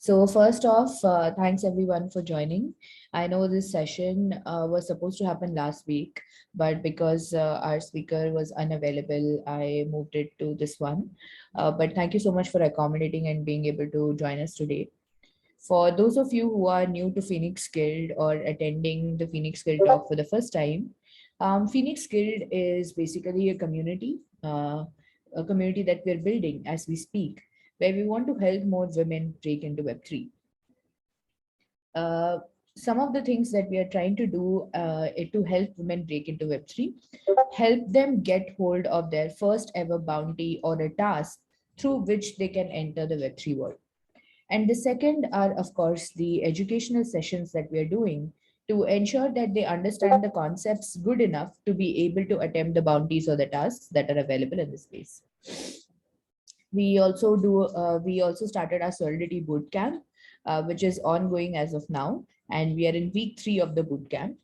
So first off, thanks everyone for joining. I know this session was supposed to happen last week, but because our speaker was unavailable, I moved it to this one. But thank you so much for accommodating and being able to join us today. For those of you who are new to Phoenix Guild or attending the Phoenix Guild talk for the first time, Phoenix Guild is basically a community that we're building as we speak, where we want to help more women break into Web3. Uh, some of the things that we are trying to do to help women break into Web3, help them get hold of their first ever bounty or a task through which they can enter the Web3 world. And the second are, of course, the educational sessions that we are doing to ensure that they understand the concepts good enough to be able to attempt the bounties or the tasks that are available in the space. We also started our Solidity Bootcamp, which is ongoing as of now, and we are in week 3 of the bootcamp.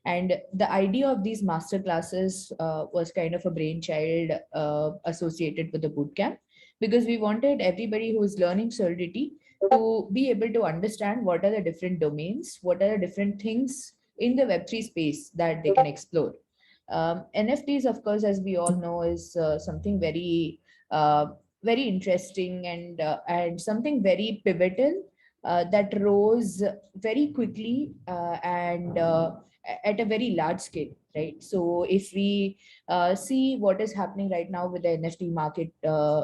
And the idea of these master classes was kind of a brainchild associated with the bootcamp, because we wanted everybody who is learning Solidity to be able to understand what are the different domains, what are the different things in the Web3 space that they can explore. NFTs, of course, as we all know, is something uh, very interesting and something very pivotal that rose very quickly and at a very large scale, right? So if we see what is happening right now with the NFT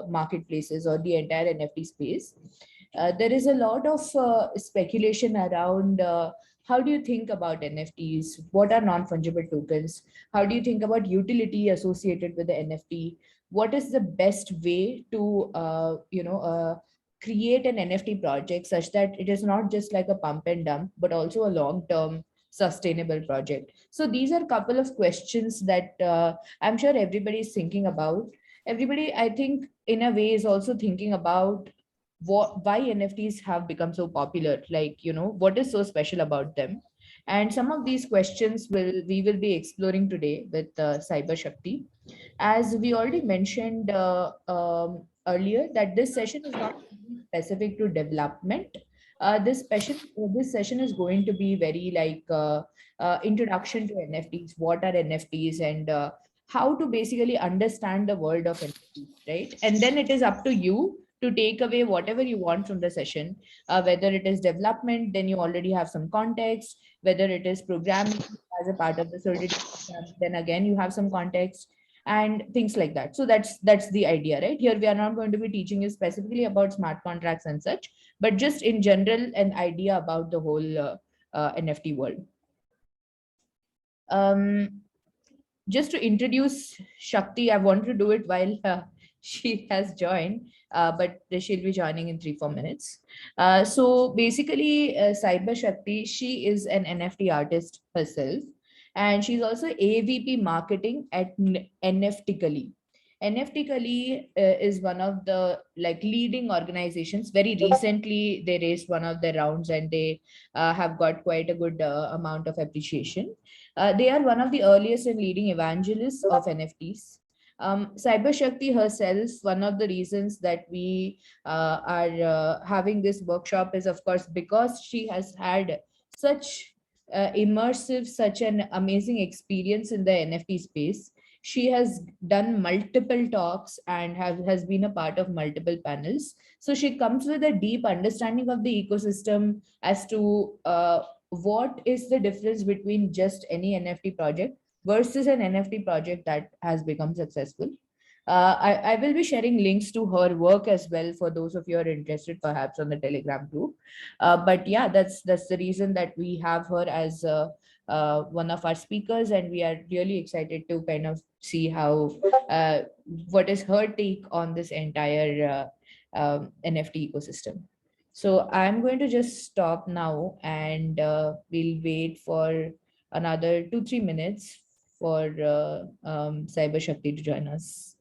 marketplaces or the entire NFT space, there is a lot of speculation around how do you think about NFTs? What are non-fungible tokens? How do you think about utility associated with the NFT? What is the best way to create an NFT project such that it is not just like a pump and dump, but also a long-term sustainable project? So these are a couple of questions that I'm sure everybody is thinking about. Everybody, I think, in a way, is also thinking about why NFTs have become so popular. Like, what is so special about them? And some of these questions we will be exploring today with Cyber Shakti. As we already mentioned earlier, that this session is not specific to development. This session is going to be very like introduction to NFTs. What are NFTs and how to basically understand the world of NFTs, right? And then it is up to you to take away whatever you want from the session. Whether it is development, then you already have some context. Whether it is programming as a part of the Solidity program, then again you have some context and things like that. So that's the idea, right? Here we are not going to be teaching you specifically about smart contracts and such, but just in general an idea about the whole NFT world. um just to introduce Shakti, I want to do it while she has joined, but she'll be joining in 3 4 minutes. So basically, Cyber Shakti, she is an NFT artist herself, and she's also AVP marketing at NFTically. NFTically is one of the like leading organizations. Very recently, they raised one of their rounds, and they have got quite a good amount of appreciation. They are one of the earliest and leading evangelists of NFTs. Cyber Shakti herself, one of the reasons that we are having this workshop is, of course, because she has had such immersive, such an amazing experience in the NFT space. She has done multiple talks and has been a part of multiple panels. So she comes with a deep understanding of the ecosystem as to what is the difference between just any NFT project versus an NFT project that has become successful. I will be sharing links to her work as well for those of you who are interested, perhaps on the Telegram group. But yeah, that's the reason that we have her as one of our speakers, and we are really excited to kind of see how what is her take on this entire NFT ecosystem. So I'm going to just stop now, and we'll wait for another 2 3 minutes for Cyber Shakti to join us.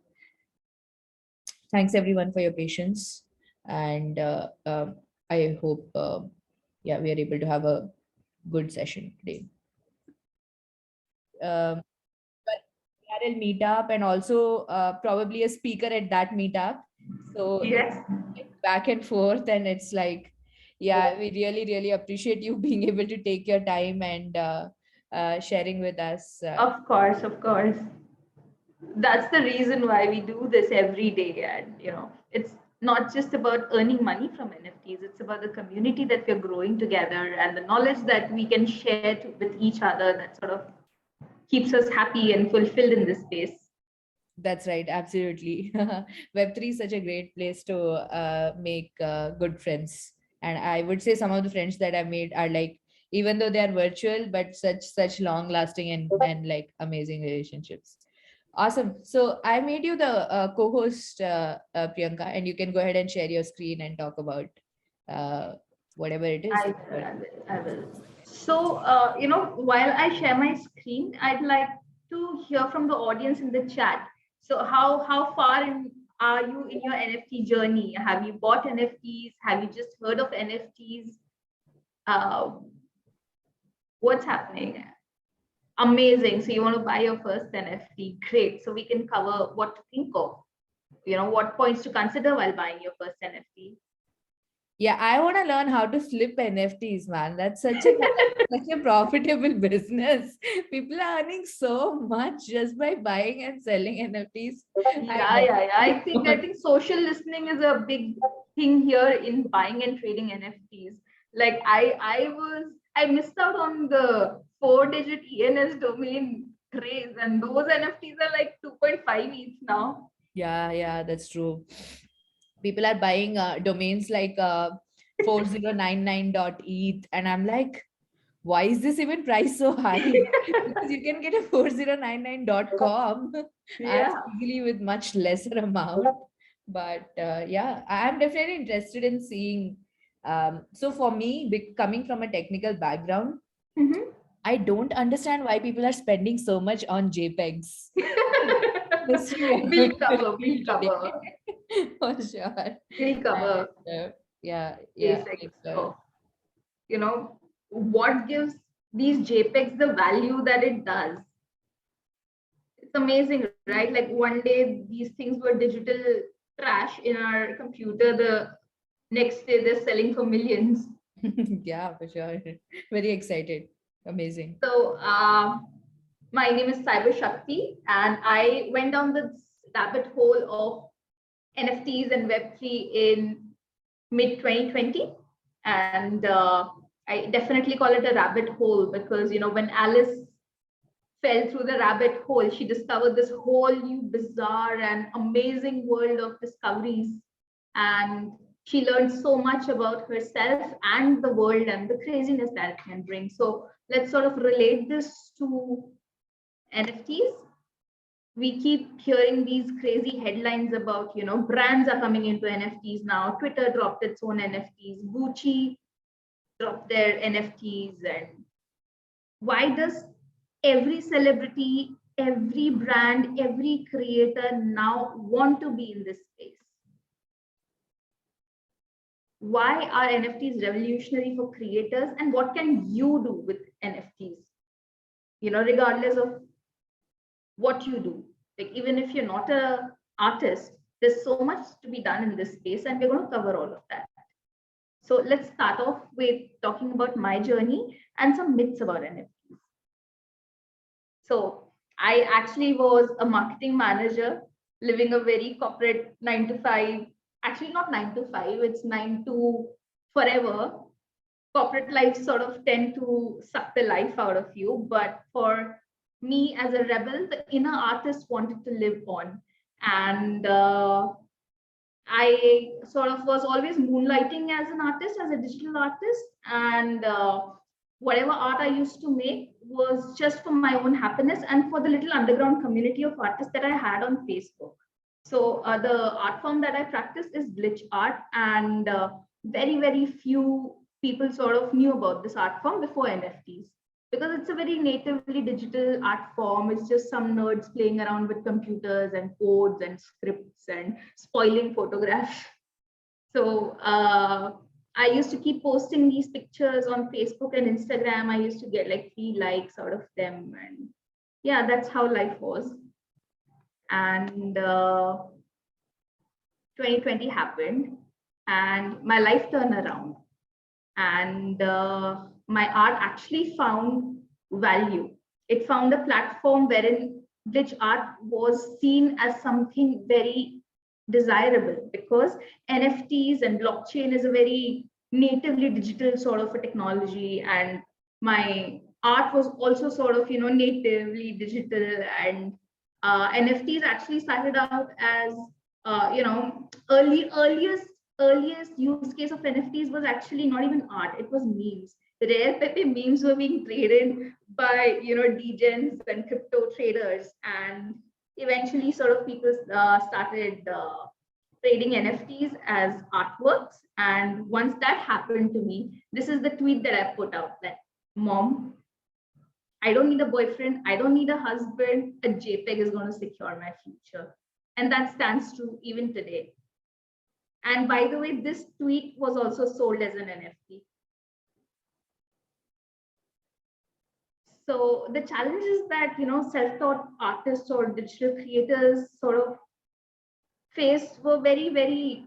Thanks everyone for your patience, and I hope yeah, we are able to have a good session today. Um, but PRL meetup, and also probably a speaker at that meetup. So Yes. back and forth, and it's like, Yeah, we really, really appreciate you being able to take your time and sharing with us. Of course, of course. That's the reason why we do this every day. And, it's not just about earning money from NFTs, it's about the community that we're growing together and the knowledge that we can share with each other that sort of keeps us happy and fulfilled in this space. That's right, absolutely. Web3 is such a great place to make good friends. And I would say some of the friends that I've made are like, even though they are virtual, but such long lasting and like amazing relationships. Awesome. So I made you the co-host, Priyanka, and you can go ahead and share your screen and talk about uh, whatever it is. I will, I will, I will. So, while I share my screen, I'd like to hear from the audience in the chat. So, how far are you in your NFT journey? Have you bought NFTs? Have you just heard of NFTs? Uh, what's happening? Amazing. So, you want to buy your first NFT? Great. So, we can cover what to think of. What points to consider while buying your first NFT. Yeah, I want to learn how to flip NFTs, man. That's such a profitable business. People are earning so much just by buying and selling NFTs. I Yeah, yeah, yeah. I think social listening is a big thing here in buying and trading NFTs. Like I missed out on the 4-digit ENS domain craze, and those NFTs are like 2.5 each now. yeah, that's true. People are buying domains like 4099.eth, and I'm like, why is this even priced so high? Because you can get a 4099.com as Yeah. easily with much lesser amount. But yeah, I'm definitely interested in seeing. So for me, coming from a technical background, Mhm. I don't understand why people are spending so much on JPEGs. This we are We'll going to cover, reveal we'll today, cover, for sure. we'll cover Yeah, basics. like So, what gives these JPEGs the value that it does? It's amazing, right? Like one day these things were digital trash in our computer. The next day they're selling for millions. yeah, for sure. Very excited. Amazing. So my name is Cyber Shakti, and I went down this rabbit hole of NFTs and Web3 in mid 2020, and I definitely call it a rabbit hole because when Alice fell through the rabbit hole, she discovered this whole new bizarre and amazing world of discoveries. And she learned so much about herself and the world and the craziness that it can bring. So let's sort of relate this to NFTs. We keep hearing these crazy headlines about, brands are coming into NFTs now. Twitter dropped its own NFTs. Gucci dropped their NFTs. And why does every celebrity, every brand, every creator now want to be in this space? Why are NFTs revolutionary for creators, and what can you do with NFTs? Regardless of what you do, like even if you're not a artist, there's so much to be done in this space, and we're going to cover all of that. So let's start off with talking about my journey and some myths about NFTs. So I actually was a marketing manager living a very corporate 9 to 5, actually not 9 to 5, it's 9 to forever. Corporate life sort of tend to suck the life out of you. But for me as a rebel, the inner artist wanted to live on. And I sort of was always moonlighting as an artist, as a digital artist. And whatever art I used to make was just for my own happiness and for the little underground community of artists that I had on Facebook. So the art form that I practice is glitch art, and very, very few people sort of knew about this art form before NFTs because it's a very natively digital art form. It's just some nerds playing around with computers and codes and scripts and spoiling photographs. So I used to keep posting these pictures on Facebook and Instagram. I used to get like 3 likes out of them. And yeah, that's how life was. And 2020 happened and my life turned around. And my art actually found value. It found a platform wherein which art was seen as something very desirable, because NFTs and blockchain is a very natively digital sort of a technology, and my art was also sort of natively digital. And NFTs actually started out as earliest use case of NFTs was actually not even art, it was memes. The rare Pepe memes were being traded by degens and crypto traders, and eventually sort of people started trading NFTs as artworks. And once that happened to me, this is the tweet that I put out, that mom, I don't need a boyfriend, I don't need a husband, a JPEG is going to secure my future. And that stands true even today. And by the way, this tweet was also sold as an NFT. So the challenges that self-taught artists or digital creators sort of faced were very, very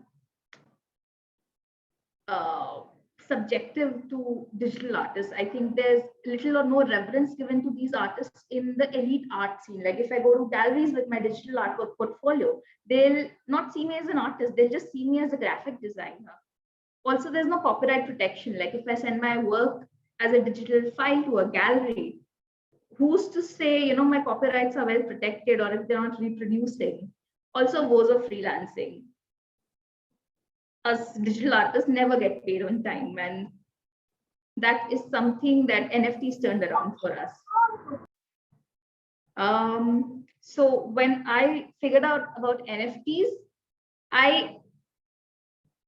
subjective to digital artists. I think there's little or no reverence given to these artists in the elite art scene. Like if I go to galleries with my digital artwork portfolio, they'll not see me as an artist, they'll just see me as a graphic designer. Also, there's no copyright protection. Like if I send my work as a digital file to a gallery, who's to say my copyrights are well protected, or if they're not reproducing? Also, woes of freelancing. Us digital artists never get paid on time, and that is something that NFTs turned around for us. So when I figured out about NFTs, I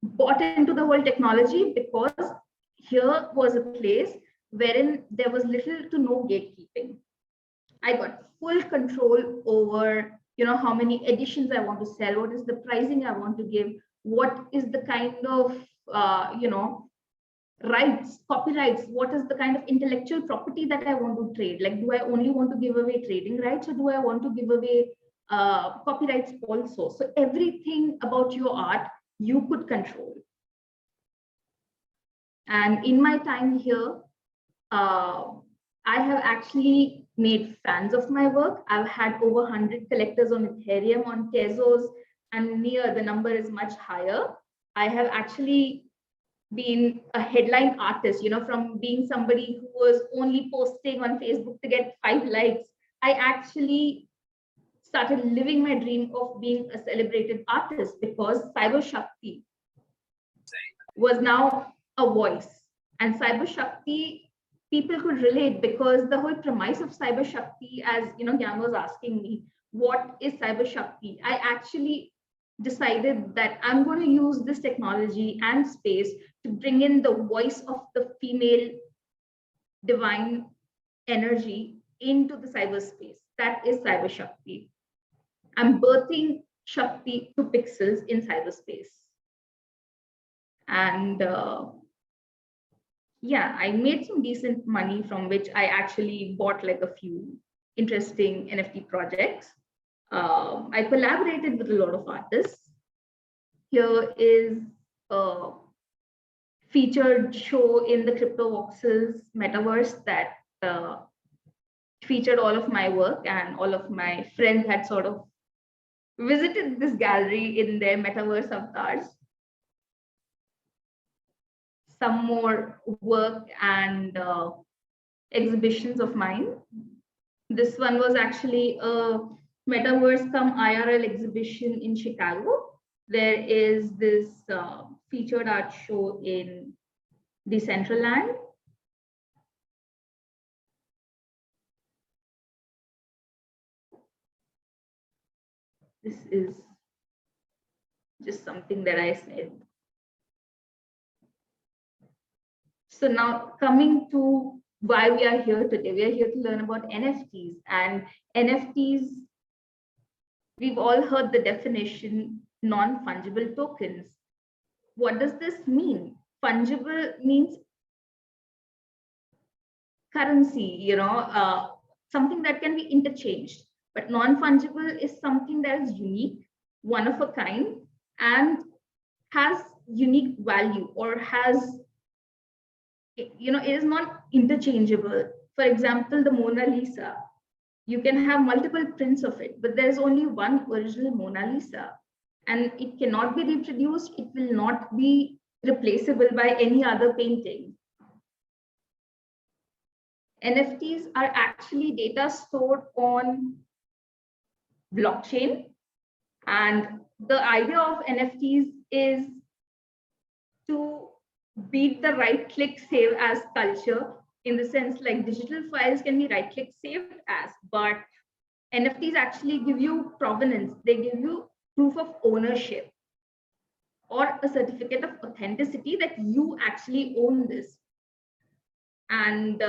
bought into the whole technology, because here was a place wherein there was little to no gatekeeping. I got full control over how many editions I want to sell, what is the pricing I want to give, what is the kind of rights, copyrights, what is the kind of intellectual property that I want to trade. Like, do I only want to give away trading rights, or do I want to give away copyrights also? So everything about your art you could control. And in my time here, I have actually made fans of my work. I've had over 100 collectors on Ethereum, on Tezos, and near the number is much higher. I have actually been a headline artist, from being somebody who was only posting on Facebook to get 5 likes. I actually started living my dream of being a celebrated artist, because Cyber Shakti was now a voice. And Cyber Shakti, people could relate, because the whole premise of Cyber Shakti, as Gyam was asking me, what is Cyber Shakti? I actually decided that I'm going to use this technology and space to bring in the voice of the female divine energy into the cyberspace. That is Cyber Shakti. I'm birthing Shakti to pixels in cyberspace. And yeah, I made some decent money, from which I actually bought like a few interesting NFT projects. I collaborated with a lot of artists. Here is a featured show in the CryptoVoxels metaverse that featured all of my work, and all of my friends had sort of visited this gallery in their metaverse avatars. Some more work and exhibitions of mine. This one was actually a metaverse come IRL exhibition in Chicago. There is this featured art show in Decentraland. This is just something that I said. So now coming to why we are here today, we are here to learn about NFTs. And NFTs, we've all heard the definition, non-fungible tokens. What does this mean? Fungible means currency, something that can be interchanged. But non-fungible is something that is unique, one of a kind, and has unique value, or has it is not interchangeable. For example, the Mona Lisa, you can have multiple prints of it, but there is only one original Mona Lisa, and it cannot be reproduced. It will not be replaceable by any other painting. NFTs are actually data stored on blockchain, and the idea of NFTs is to beat the right click save as culture, in the sense like digital files can be right click saved as, but NFTs actually give you provenance. They give you proof of ownership or a certificate of authenticity that you actually own this. And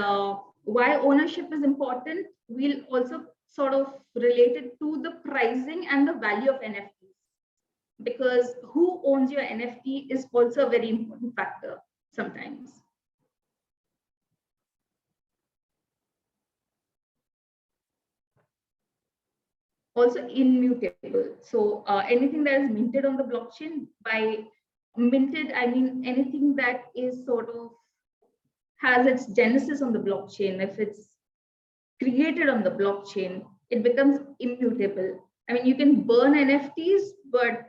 why ownership is important, we'll also sort of relate it to the pricing and the value of NFTs, because who owns your NFT is also a very important factor sometimes. Also immutable. So anything that is minted on the blockchain, by minted, I mean anything that is sort of has its genesis on the blockchain. If it's created on the blockchain, it becomes immutable. I mean, you can burn NFTs, but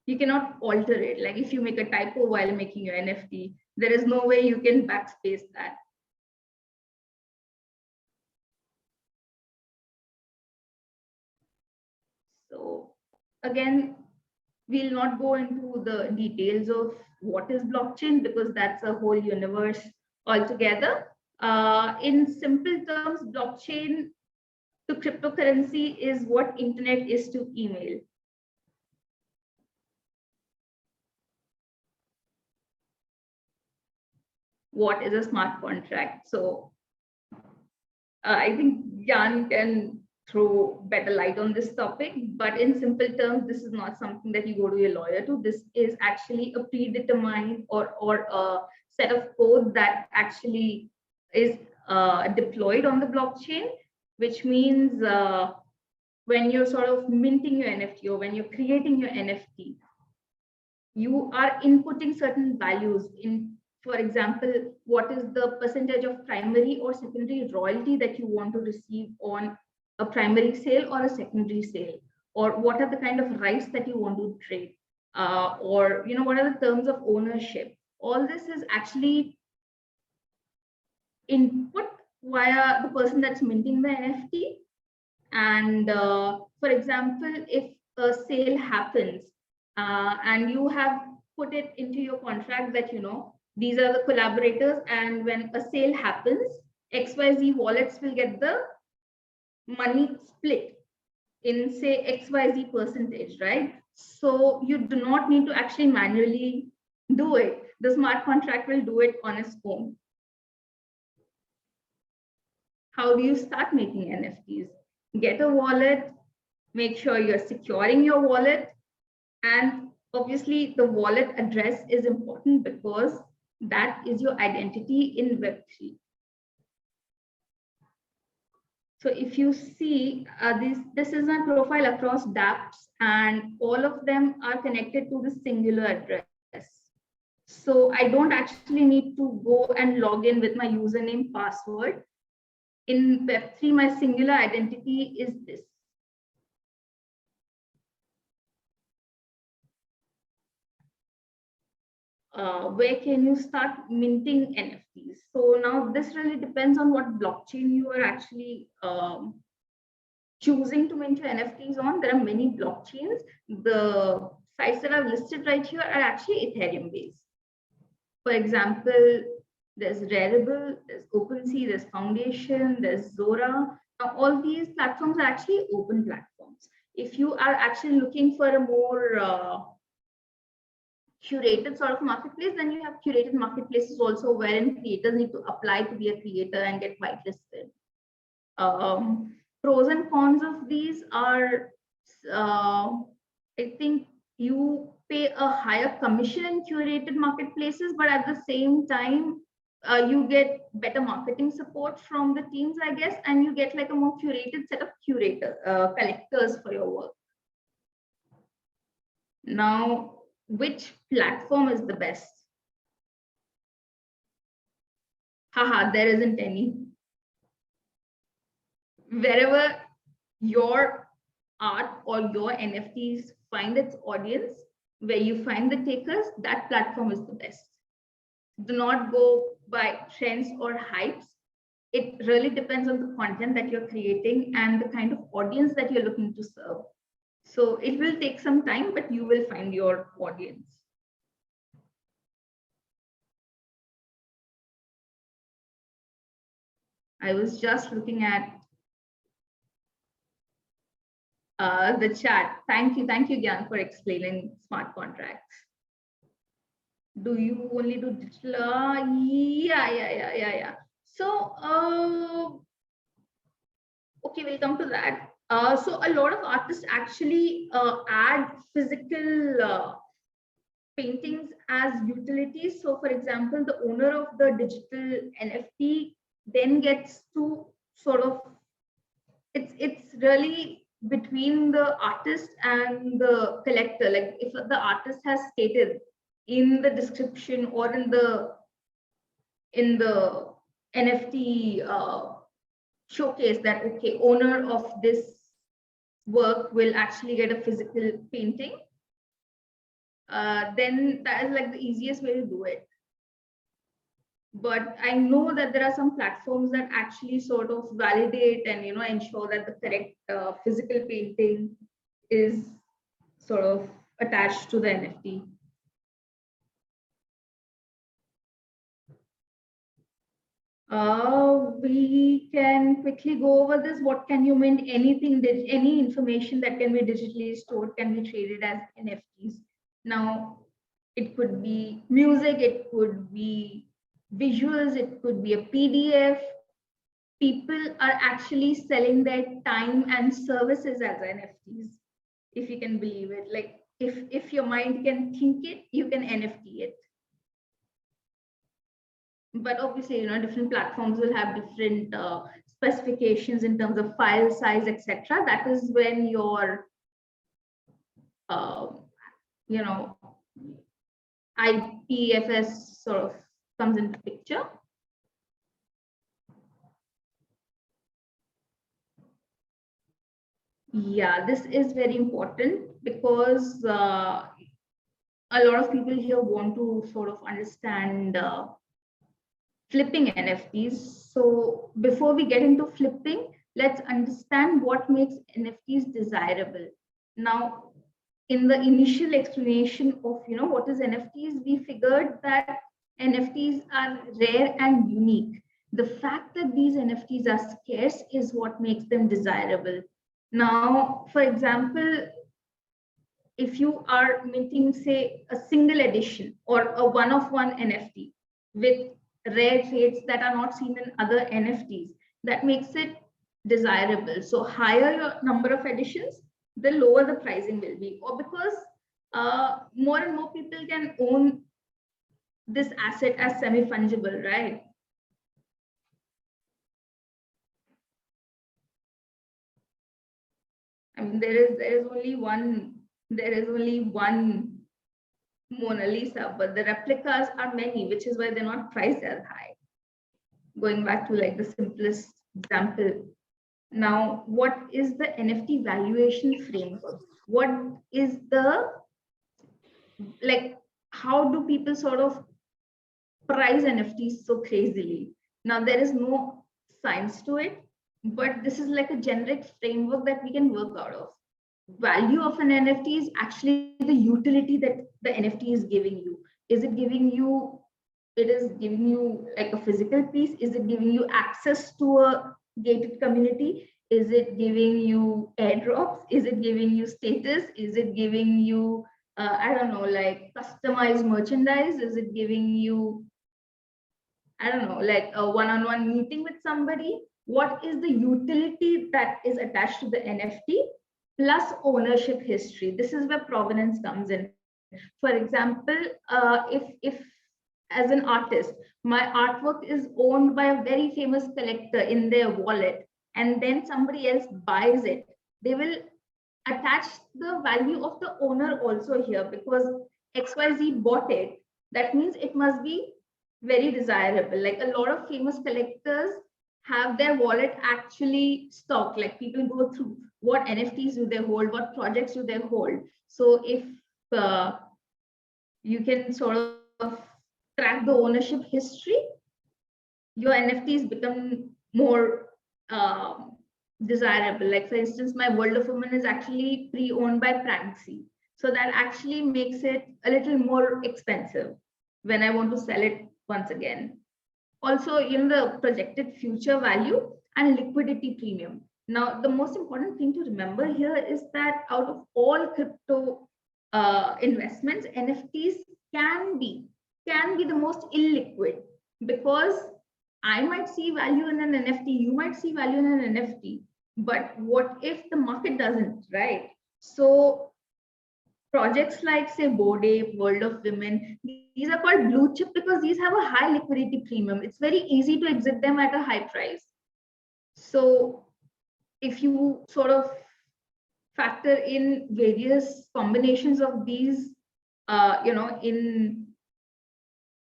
you cannot alter it. Like if you make a typo while making your NFT, there is no way you can backspace that. So again, we'll not go into the details of what is blockchain, because that's a whole universe altogether. In simple terms, blockchain to cryptocurrency is what internet is to email. What is a smart contract? So I think Jan can throw better light on this topic, but in simple terms, this is not something that you go to your lawyer to. This is actually a predetermined or a set of code that actually is deployed on the blockchain, which means when you're sort of minting your NFT or when you're creating your NFT, you are inputting certain values in, for example, what is the percentage of primary or secondary royalty that you want to receive on a primary sale or a secondary sale, or what are the kind of rights that you want to trade, or what are the terms of ownership. All this is actually input via the person that's minting the NFT. And for example, if a sale happens and you have put it into your contract that these are the collaborators, and when a sale happens, XYZ wallets will get the money split in, say, XYZ percentage, right? So you do not need to actually manually do it. The smart contract will do it on its own. How do you start making NFTs? Get a wallet, make sure you're securing your wallet, and obviously the wallet address is important because that is your identity in Web3. So if you see this is my profile across dApps, and all of them are connected to the singular address. So I don't actually need to go and log in with my username password. In Web3, my singular identity is this. Where can you start minting NFTs? So now this really depends on what blockchain you are actually choosing to mint your NFTs on. There are many blockchains. The sites that I've listed right here are actually Ethereum based. For example, there's Rarible, there's OpenSea, there's Foundation, there's Zora. Now, all these platforms are actually open platforms. If you are actually looking for a more curated sort of marketplace, then you have curated marketplaces also, wherein creators need to apply to be a creator and get whitelisted. Pros and cons of these are, I think you pay a higher commission in curated marketplaces, but at the same time, you get better marketing support from the teams, I guess, and you get like a more curated set of collectors for your work. Now, which platform is the best? Haha, there isn't any. Wherever your art or your NFTs find its audience, where you find the takers, that platform is the best. Do not go by trends or hypes. It really depends on the content that you're creating and the kind of audience that you're looking to serve. So it will take some time, but you will find your audience. I was just looking at the chat. Thank you, Gyan, for explaining smart contracts. Do you only do digital? Yeah. So, okay, we'll come to that. So a lot of artists actually add physical paintings as utilities. So for example, the owner of the digital NFT then gets to sort of, it's really between the artist and the collector. Like if the artist has stated in the description or in the NFT showcase that, okay, owner of this work will actually get a physical painting, then that is like the easiest way to do it. But I know that there are some platforms that actually sort of validate and ensure that the correct physical painting is sort of attached to the NFT. We can quickly go over this. What can you mint? Anything, any information that can be digitally stored can be traded as NFTs. Now, it could be music, it could be visuals, it could be a PDF. People are actually selling their time and services as NFTs, if you can believe it. Like if your mind can think it, you can NFT it. But obviously, different platforms will have different specifications in terms of file size, etc. That is when your IPFS sort of comes into picture. Yeah, this is very important because a lot of people here want to sort of understand flipping NFTs. So before we get into flipping, let's understand what makes NFTs desirable. Now, in the initial explanation of what is NFTs, we figured that NFTs are rare and unique. The fact that these NFTs are scarce is what makes them desirable. Now, for example, if you are minting, say, a single edition or a one-of-one NFT with rare traits that are not seen in other NFTs, that makes it desirable. So higher your number of editions, the lower the pricing will be, or because more and more people can own this asset as semi-fungible, right? I mean, there is only one Mona Lisa, but the replicas are many, which is why they're not priced as high. Going back to like the simplest example. Now, what is the NFT valuation framework? What is the, like, how do people sort of price NFTs so crazily? Now, there is no science to it, but this is like a generic framework that we can work out of. Value of an NFT is actually the utility that the NFT is giving you. Is it giving you, it is giving you like a physical piece? Is it giving you access to a gated community? Is it giving you airdrops? Is it giving you status? Is it giving you, I don't know, like customized merchandise? Is it giving you, I don't know, like a one-on-one meeting with somebody? What is the utility that is attached to the NFT plus ownership history? This is where provenance comes in. For example, if as an artist, my artwork is owned by a very famous collector in their wallet, and then somebody else buys it, they will attach the value of the owner also here, because XYZ bought it. That means it must be very desirable. Like a lot of famous collectors have their wallet actually stocked. Like people go through what NFTs do they hold, what projects do they hold. So if you can sort of track the ownership history, your NFTs become more desirable. Like for instance, my World of Women is actually pre-owned by Pranksy. So that actually makes it a little more expensive when I want to sell it once again. Also, the projected future value and liquidity premium. Now, the most important thing to remember here is that out of all crypto investments, NFTs can be the most illiquid, because I might see value in an NFT, you might see value in an NFT, but what if the market doesn't, right? So projects like say Bored Ape, World of Women, these are called blue chip because these have a high liquidity premium. It's very easy to exit them at a high price. So if you sort of factor in various combinations of these, in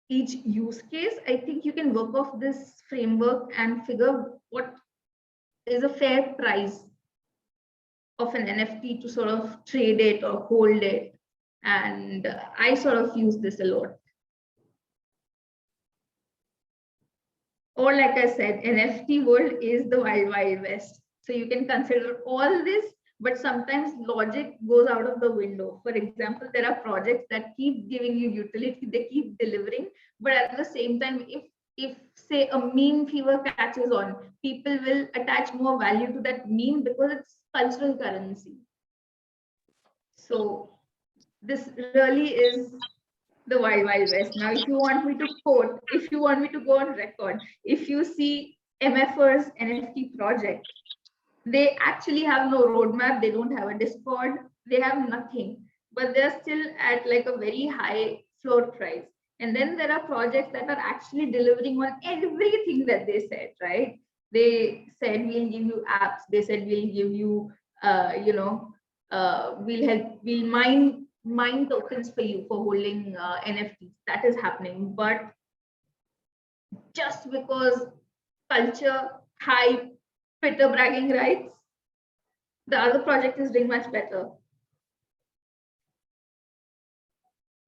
each use case, I think you can work off this framework and figure what is a fair price of an NFT to sort of trade it or hold it. And I sort of use this a lot. Or like I said, NFT world is the wild, wild west. So you can consider all this, but sometimes logic goes out of the window. For example, there are projects that keep giving you utility, they keep delivering, but at the same time, if say a meme fever catches on, people will attach more value to that meme because it's cultural currency. So this really is the wild, wild west. Now, if you want me to quote, if you want me to go on record, if you see MFR's NFT project, they actually have no roadmap. They don't have a Discord. They have nothing, but they're still at like a very high floor price. And then there are projects that are actually delivering on everything that they said, right? They said we'll give you apps. They said we'll give you, we'll mine tokens for you for holding NFTs. That is happening, but just because culture, hype, Twitter bragging rights, the other project is doing much better.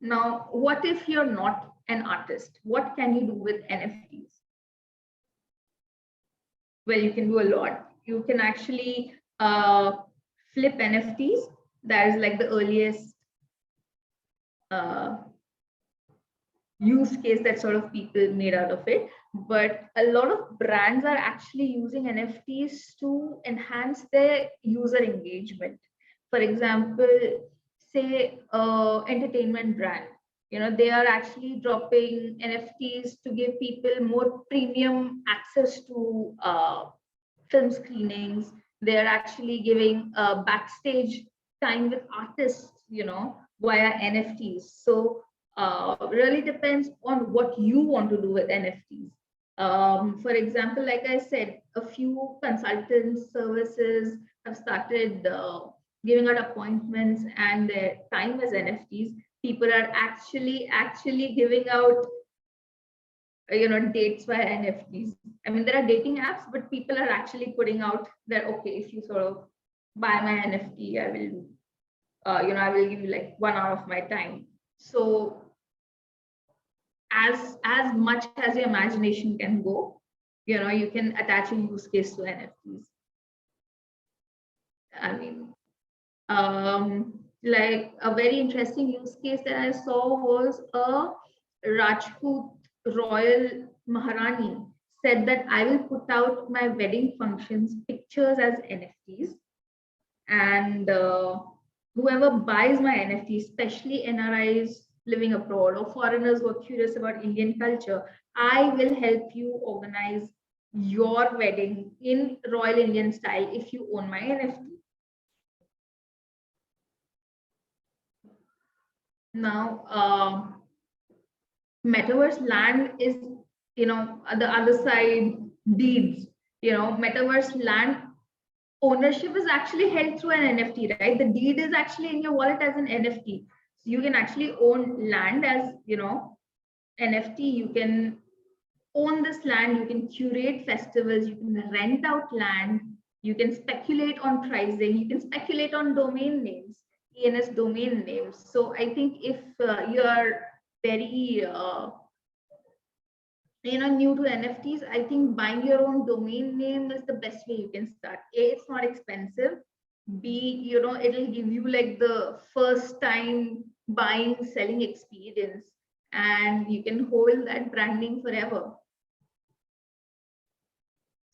Now, what if you're not an artist? What can you do with NFTs? Well, you can do a lot. You can actually flip NFTs. That is like the earliest use case that sort of people made out of it. But a lot of brands are actually using NFTs to enhance their user engagement. For example, say entertainment brand, they are actually dropping NFTs to give people more premium access to film screenings. They're actually giving backstage time with artists, via NFTs. So really depends on what you want to do with NFTs. For example, like I said, a few consultants services have started giving out appointments and their time as NFTs. People are actually giving out dates via NFTs. I mean, there are dating apps, but people are actually putting out that, okay, if you sort of buy my NFT, I will I will give you like 1 hour of my time. So as much as your imagination can go, you can attach a use case to NFTs. I mean, like a very interesting use case that I saw was a Rajput royal Maharani said that I will put out my wedding functions pictures as NFTs, and whoever buys my NFT, especially NRIs living abroad or foreigners who are curious about Indian culture, I will help you organize your wedding in Royal Indian style if you own my NFT. Now, metaverse land is, the other side, deeds. Metaverse land ownership is actually held through an NFT, right? The deed is actually in your wallet as an NFT. So you can actually own land as, NFT, you can own this land, you can curate festivals, you can rent out land, you can speculate on pricing, you can speculate on domain names, ENS domain names. So I think if you are very new to NFTs, I think buying your own domain name is the best way you can start. A, it's not expensive. B, it'll give you like the first time buying, selling experience, and you can hold that branding forever.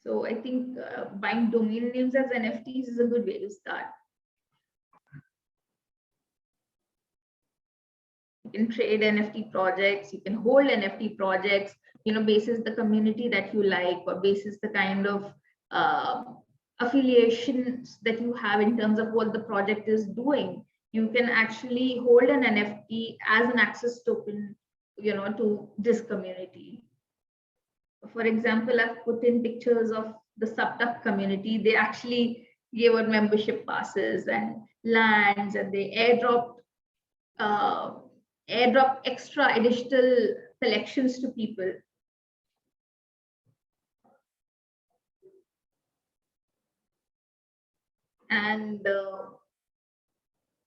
So I think buying domain names as NFTs is a good way to start. You can trade NFT projects, you can hold NFT projects, basis the community that you like, or basis the kind of affiliations that you have in terms of what the project is doing. You can actually hold an NFT as an access token, to this community. For example, I've put in pictures of the Subtuck community. They actually gave out membership passes and lands, and they airdrop extra additional collections to people. And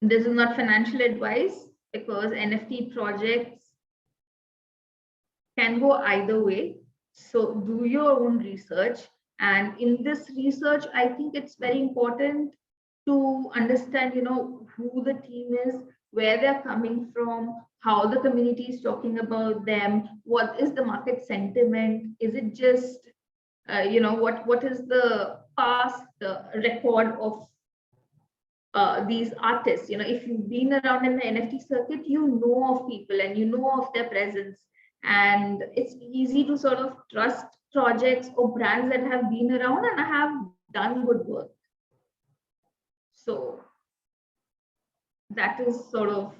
this is not financial advice, because NFT projects can go either way. So do your own research. And in this research, I think it's very important to understand, who the team is, where they're coming from, how the community is talking about them, what is the market sentiment, is it just, what is the past record of these artists. If you've been around in the NFT circuit, you know of people and you know of their presence, and it's easy to sort of trust projects or brands that have been around and have done good work. So that is sort of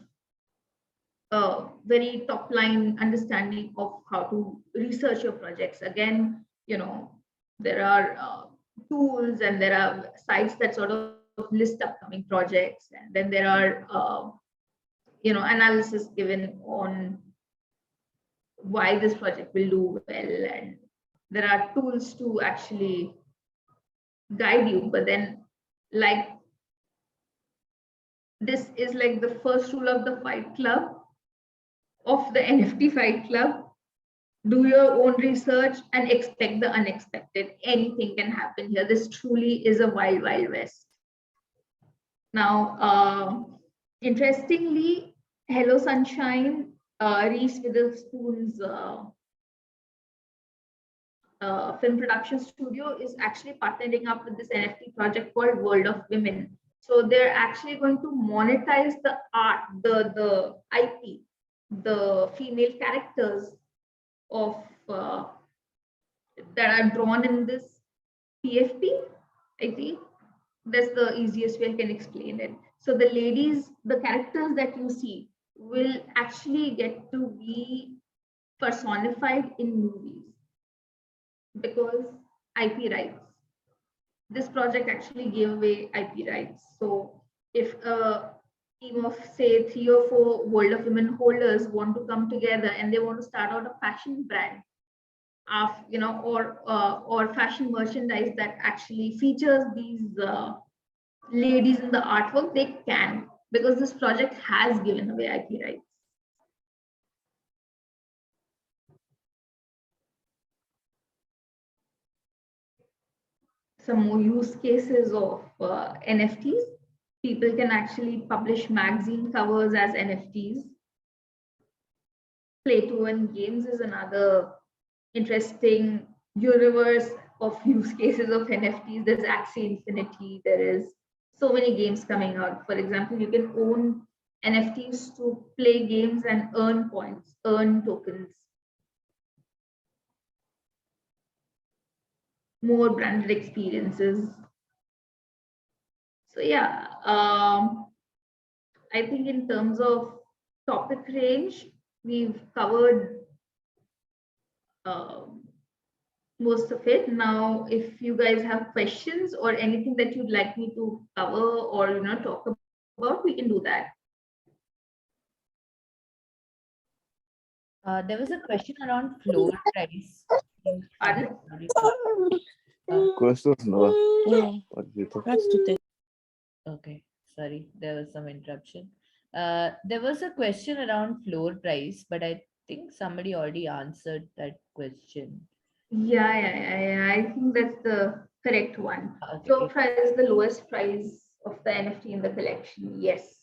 a very top line understanding of how to research your projects. Again, there are tools and there are sites that sort of list upcoming projects, and then there are analysis given on why this project will do well, and there are tools to actually guide you. But then, like, this is like the first rule of the Fight Club, of the NFT Fight Club. Do your own research and expect the unexpected. Anything can happen here. This truly is a wild, wild west. Now, interestingly, Hello Sunshine, Reese Witherspoon's film production studio, is actually partnering up with this NFT project called World of Women. So they're actually going to monetize the art, the IP, the female characters of that are drawn in this PFP. I think that's the easiest way I can explain it. So the ladies, the characters that you see, will actually get to be personified in movies because IP rights. This project actually gave away IP rights. So if a team of, say, 3 or 4 World of Women holders want to come together and they want to start out a fashion brand, or fashion merchandise that actually features these ladies in the artwork, they can, because this project has given away IP rights. Some more use cases of NFTs. People can actually publish magazine covers as NFTs. Play to earn games is another interesting universe of use cases of NFTs. There's Axie Infinity. There is so many games coming out. For example, you can own NFTs to play games and earn points, earn tokens. More branded experiences. So yeah, I think in terms of topic range, we've covered most of it. Now, if you guys have questions or anything that you'd like me to cover or talk about, we can do that. There was a question around floor price. I think Pardon? somebody already Questions, no. No, What do you think? that's to take. Okay, sorry, there was some interruption. There was a question around floor price, but I think somebody already answered that question. Yeah. I think that's the correct one. Floor Okay. price is the lowest price of the NFT in the collection. Yes.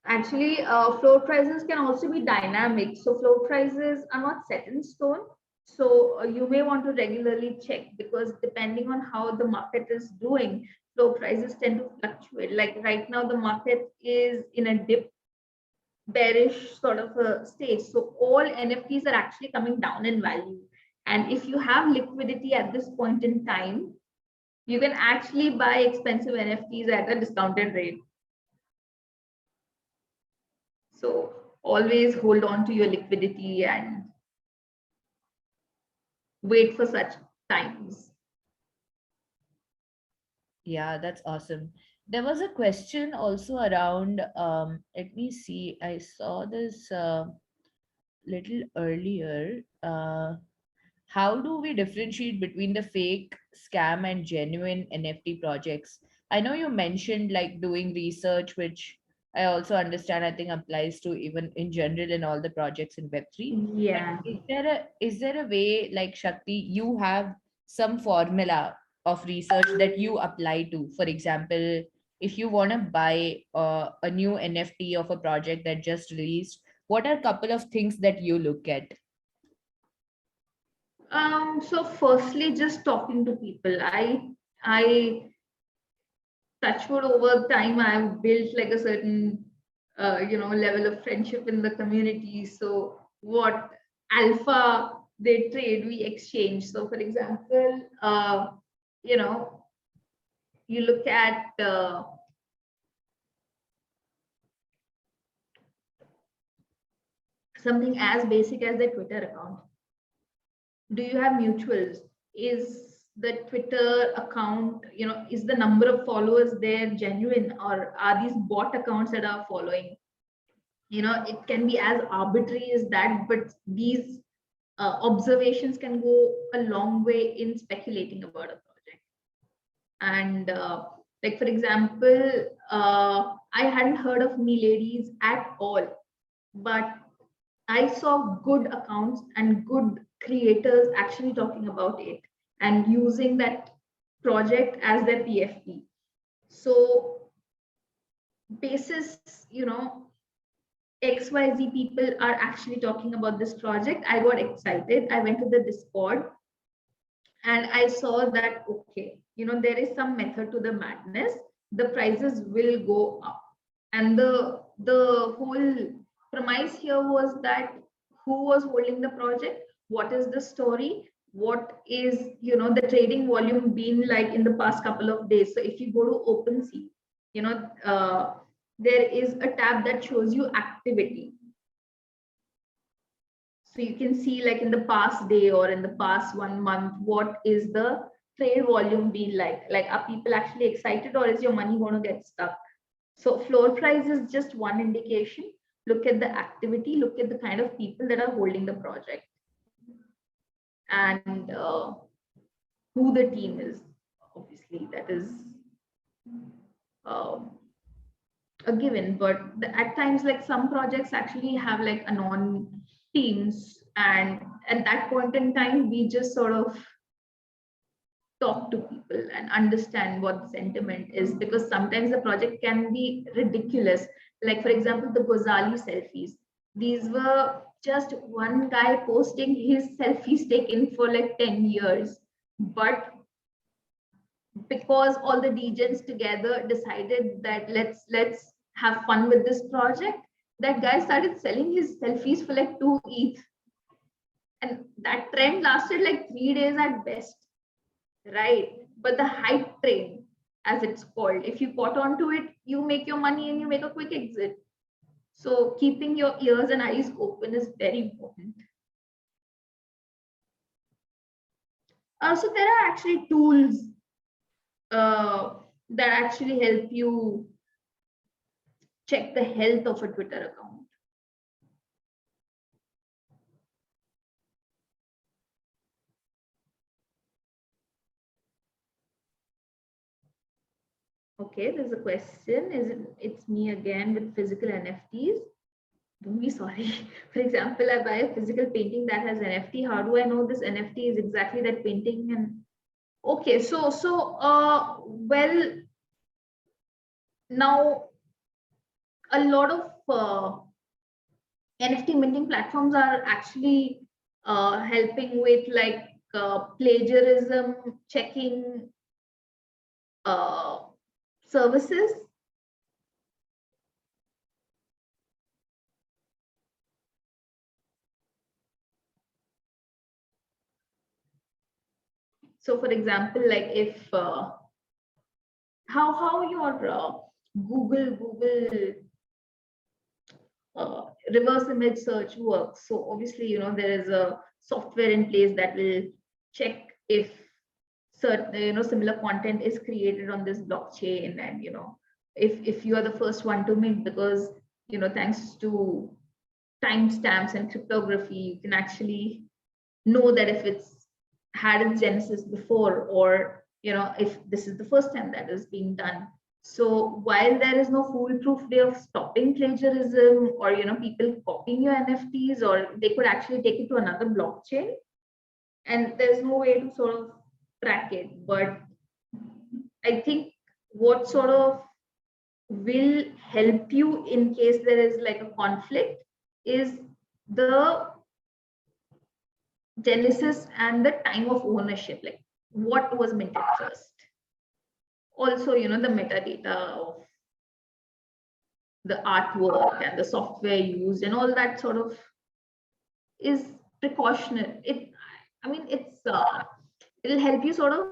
Actually, floor prices can also be dynamic. So floor prices are not set in stone. So you may want to regularly check, because depending on how the market is doing, floor prices tend to fluctuate. Like right now, the market is in a dip, bearish sort of a stage. So all NFTs are actually coming down in value. And if you have liquidity at this point in time, you can actually buy expensive NFTs at a discounted rate. So always hold on to your liquidity and wait for such times. Yeah, that's awesome. There was a question also around, let me see, I saw this little earlier. How do we differentiate between the fake, scam, and genuine NFT projects? I know you mentioned like doing research, which I also understand, I think applies to even in general in all the projects in Web3. But Yeah. is there a way, like Shakti, you have some formula of research that you apply to? For example, if you want to buy a new NFT of a project that just released, what are a couple of things that you look at? So firstly, just talking to people. I touchwood over time, I've built like a certain level of friendship in the community. So what alpha they trade, we exchange. So for example, you know, you look at something as basic as the Twitter account. Do you have mutuals? Is the Twitter account, is the number of followers there genuine, or are these bot accounts that are following? It can be as arbitrary as that, but these observations can go a long way in speculating about a project. And like for example, I hadn't heard of Me Ladies at all, but I saw good accounts and good creators actually talking about it and using that project as their PFP. So, basis, XYZ people are actually talking about this project. I got excited. I went to the Discord and I saw that, okay, there is some method to the madness. The prices will go up. And the whole premise here was that who was holding the project, what is the story, what is the trading volume been like in the past couple of days. So if you go to OpenSea, there is a tab that shows you activity. So you can see like in the past day or in the past 1 month, what is the trade volume been like? Like, are people actually excited, or is your money going to get stuck? So floor price is just one indication. Look at the activity, look at the kind of people that are holding the project, and who the team is. Obviously, that is um, a given, but at times, like some projects actually have like anon teams, and at that point in time, we just sort of talk to people and understand what the sentiment is, because sometimes the project can be ridiculous. Like for example, the Ghazali selfies, these were just one guy posting his selfies taken for like 10 years, but because all the degens together decided that let's have fun with this project, that guy started selling his selfies for like 2 ETH, and that trend lasted like 3 days at best, right? But the hype train, as it's called, if you caught on to it, you make your money and you make a quick exit. So keeping your ears and eyes open is very important. So there are actually tools that actually help you check the health of a Twitter account. Okay, there's a question. It's me again with physical NFTs. Don't be sorry. For example, I buy a physical painting that has NFT. How do I know this NFT is exactly that painting? And okay, well, now a lot of NFT minting platforms are actually helping with like plagiarism checking services. So for example, like if how your Google reverse image search works. So obviously, there is a software in place that will check if certain, similar content is created on this blockchain, and if you are the first one to mint, because thanks to timestamps and cryptography, you can actually know that if it's had its genesis before, or if this is the first time that is being done. So while there is no foolproof way of stopping plagiarism, or people copying your NFTs, or they could actually take it to another blockchain, and there's no way to sort of track it. But I think what sort of will help you in case there is like a conflict is the genesis and the time of ownership, like what was minted first. Also, the metadata of the artwork and the software used and all that sort of is precautionary. It'll help you sort of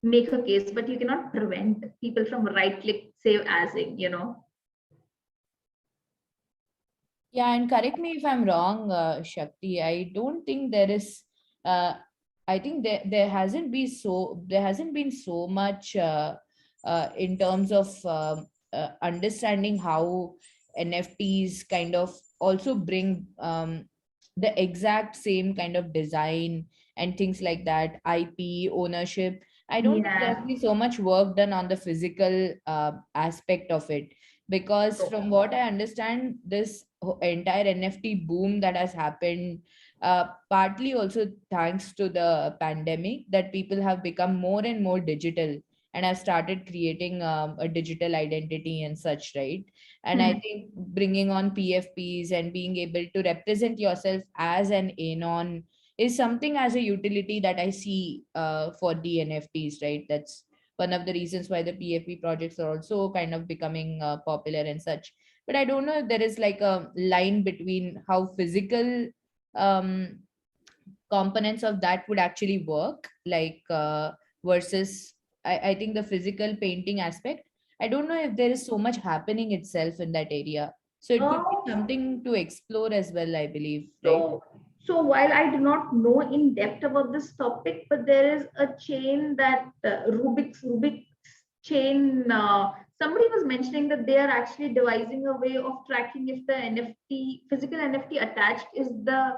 make a case, but you cannot prevent people from right click save asing, Yeah, and correct me if I'm wrong, Shakti. I don't think there is. I think there hasn't been so much in terms of understanding how NFTs kind of also bring the exact same kind of design and things like that, IP ownership. I don't think Yeah. there's been so much work done on the physical aspect of it, because from what I understand, this entire NFT boom that has happened, partly also thanks to the pandemic, that people have become more and more digital and have started creating a digital identity and such, right? And I think bringing on PFPs and being able to represent yourself as an anon is something as a utility that I see for the NFTs, right? That's one of the reasons why the PFP projects are also kind of becoming popular and such. But I don't know if there is like a line between how physical um, components of that would actually work, like versus I think the physical painting aspect. I don't know if there is so much happening itself in that area. So it could be Oh, something to explore as well, I believe, right? so while I do not know in depth about this topic, but there is a chain that Rubik's chain. Somebody was mentioning that they are actually devising a way of tracking if the NFT, physical NFT attached, is the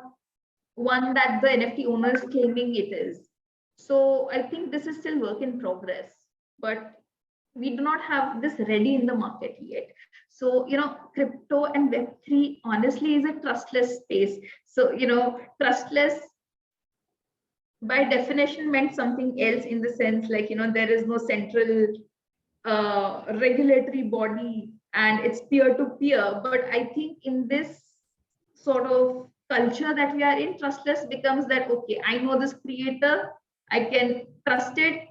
one that the NFT owner is claiming it is. So I think this is still work in progress, but we do not have this ready in the market yet. So crypto and Web3 honestly is a trustless space. So trustless by definition meant something else, in the sense like there is no central regulatory body, and it's peer to peer. But I think in this sort of culture that we are in, trustless becomes that, okay, I know this creator, I can trust it,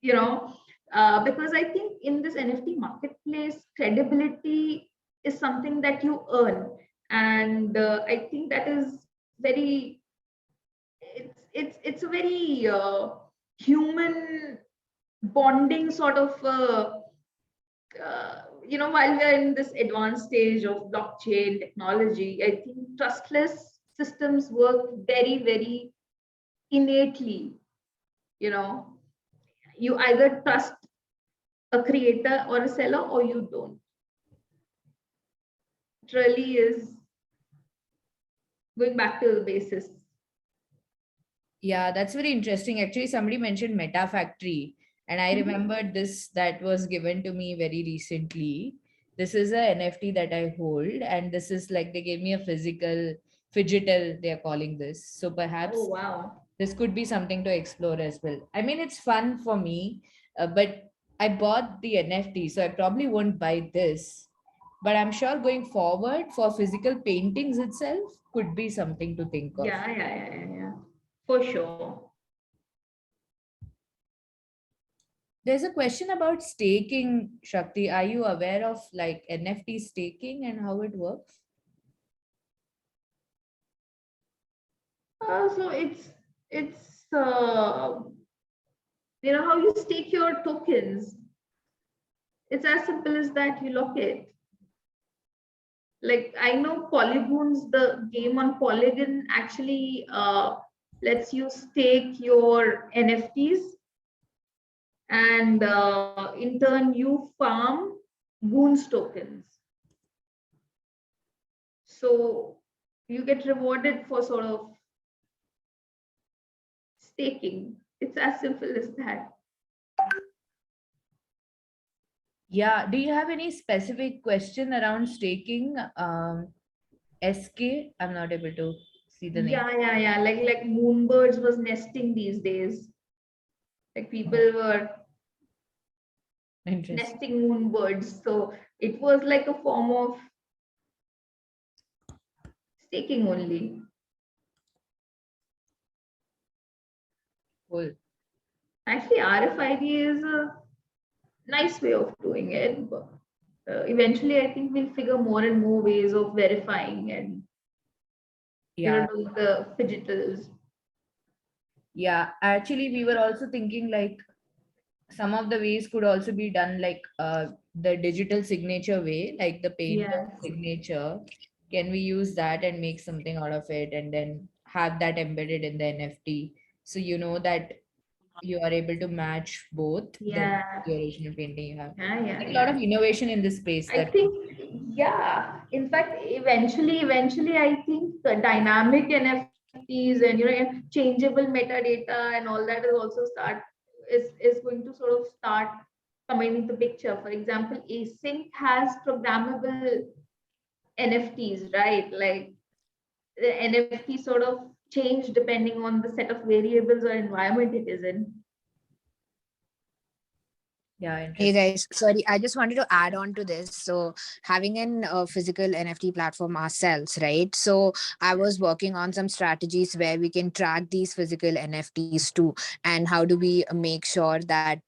because I think in this NFT marketplace, credibility is something that you earn, and I think that is very, it's a very human bonding sort of while we are in this advanced stage of blockchain technology, I think trustless systems work very, very innately. You either trust a creator or a seller, or you don't. it really is going back to the basis. Yeah, that's very interesting. Actually, somebody mentioned Meta Factory, and I Mhm. remembered this that was given to me very recently. This is a NFT that I hold, and this is like they gave me a physical fidgetal, they are calling this. So perhaps Oh, wow. this could be something to explore as well. I mean, it's fun for me, but I bought the NFT, so I probably won't buy this. But I'm sure going forward for physical paintings itself could be something to think of. Yeah. For sure. There's a question about staking, Shakti. Are you aware of like NFT staking and how it works? So it's how you stake your tokens. It's as simple as that. You lock it. Like I know Polygons, the game on Polygon actually lets you stake your NFTs, and in turn you farm Goons tokens. So you get rewarded for sort of staking. It's as simple as that. Yeah. Do you have any specific question around staking? SK, I'm not able to see the name. Yeah. Like Moonbirds was nesting these days. Like people were Interesting. nesting moonbirds. So it was like a form of staking only. Cool. Actually, RFID is a nice way of doing it. But eventually, I think we'll figure more and more ways of verifying and Yeah. doing the digitals. Yeah. Actually, we were also thinking like some of the ways could also be done like the digital signature way, like the painter Yes. signature. Can we use that and make something out of it and then have that embedded in the NFT? So you know that you are able to match both Yeah. the original painting you have. Yeah. Like a lot of Yeah. innovation in this space I that think, yeah. In fact, eventually, I think the dynamic NFTs and changeable metadata and all that is also is going to sort of start coming into the picture. For example, async has programmable NFTs, right? Like the NFT sort of change depending on the set of variables or environment it is in. yeah, Hey interesting. guys, sorry, I just wanted to add on to this. So, having an physical NFT platform ourselves, right? So, I was working on some strategies where we can track these physical NFTs too, and how do we make sure that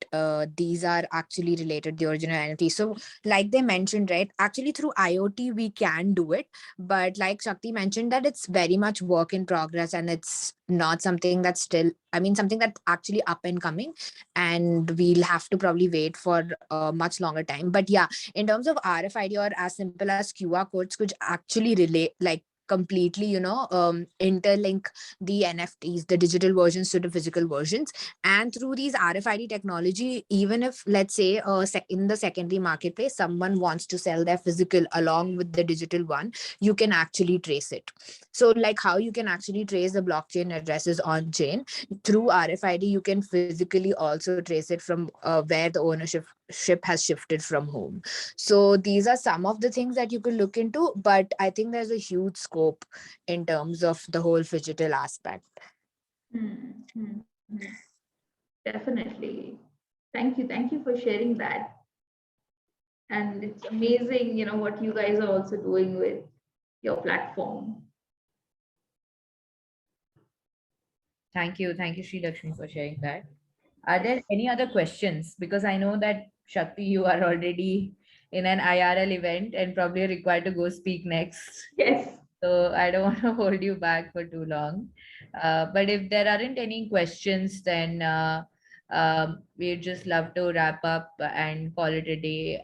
these are actually related to the original NFT. So, like they mentioned, right? Actually, through IoT we can do it, but like Shakti mentioned, that it's very much work in progress, and it's not something that's still. I mean, something that's actually up and coming, and we'll have to probably wait for a much longer time. But yeah, in terms of RFID or as simple as QR codes could actually relate, like completely interlink the NFTs, the digital versions to the physical versions. And through these RFID technology, even if let's say in the secondary marketplace someone wants to sell their physical along with the digital one, you can actually trace it. So like how you can actually trace the blockchain addresses on chain, through RFID, you can physically also trace it from where the ownership ship has shifted from home. So these are some of the things that you could look into, but I think there's a huge scope in terms of the whole digital aspect. Hmm, hmm, hmm. Definitely. Thank you for sharing that. And it's amazing, what you guys are also doing with your platform. Thank you. Thank you, Sri Lakshmi, for sharing that. Are there Yes. any other questions? Because I know that Shakti, you are already in an IRL event and probably required to go speak next. Yes. So I don't want to hold you back for too long. But if there aren't any questions, then we'd just love to wrap up and call it a day.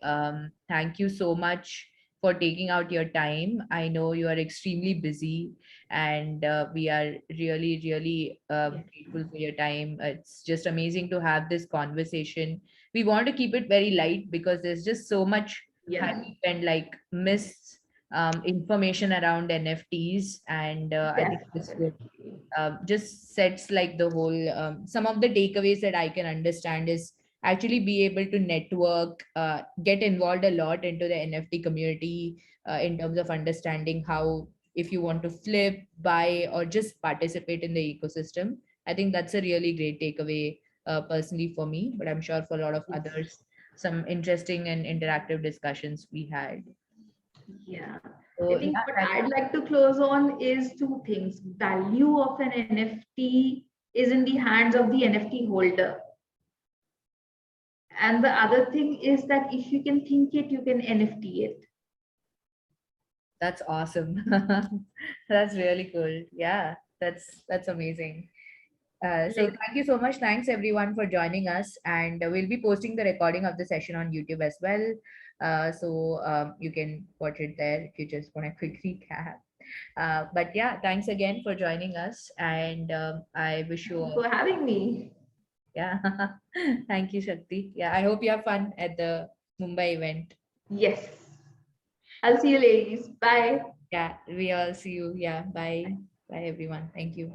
Thank you so much for taking out your time. I know you are extremely busy, and we are really, really Yes. grateful for your time. It's just amazing to have this conversation. We want to keep it very light because there's just so much Yeah. hype and like myths information around NFTs, and I think this would just sets like the whole some of the takeaways that I can understand is actually be able to network, get involved a lot into the NFT community in terms of understanding how, if you want to flip, buy, or just participate in the ecosystem. I think that's a really great takeaway personally for me, but I'm sure for a lot of others, some interesting and interactive discussions we had. Yeah. So I think yeah, what I'd like to close on is two things. Value of an NFT is in the hands of the NFT holder. And the other thing is that if you can think it, you can NFT it. that's awesome. That's really cool. Yeah, that's amazing. So thank you so much. Thanks everyone for joining us, and we'll be posting the recording of the session on YouTube as well. You can watch it there if you just want a quick recap. But yeah, thanks again for joining us, and I wish you For having me. yeah. Thank you, Shakti. Yeah, I hope you have fun at the Mumbai event. Yes. I'll see you ladies. Bye. Yeah, we all see you. Yeah, bye. Bye everyone. Thank you.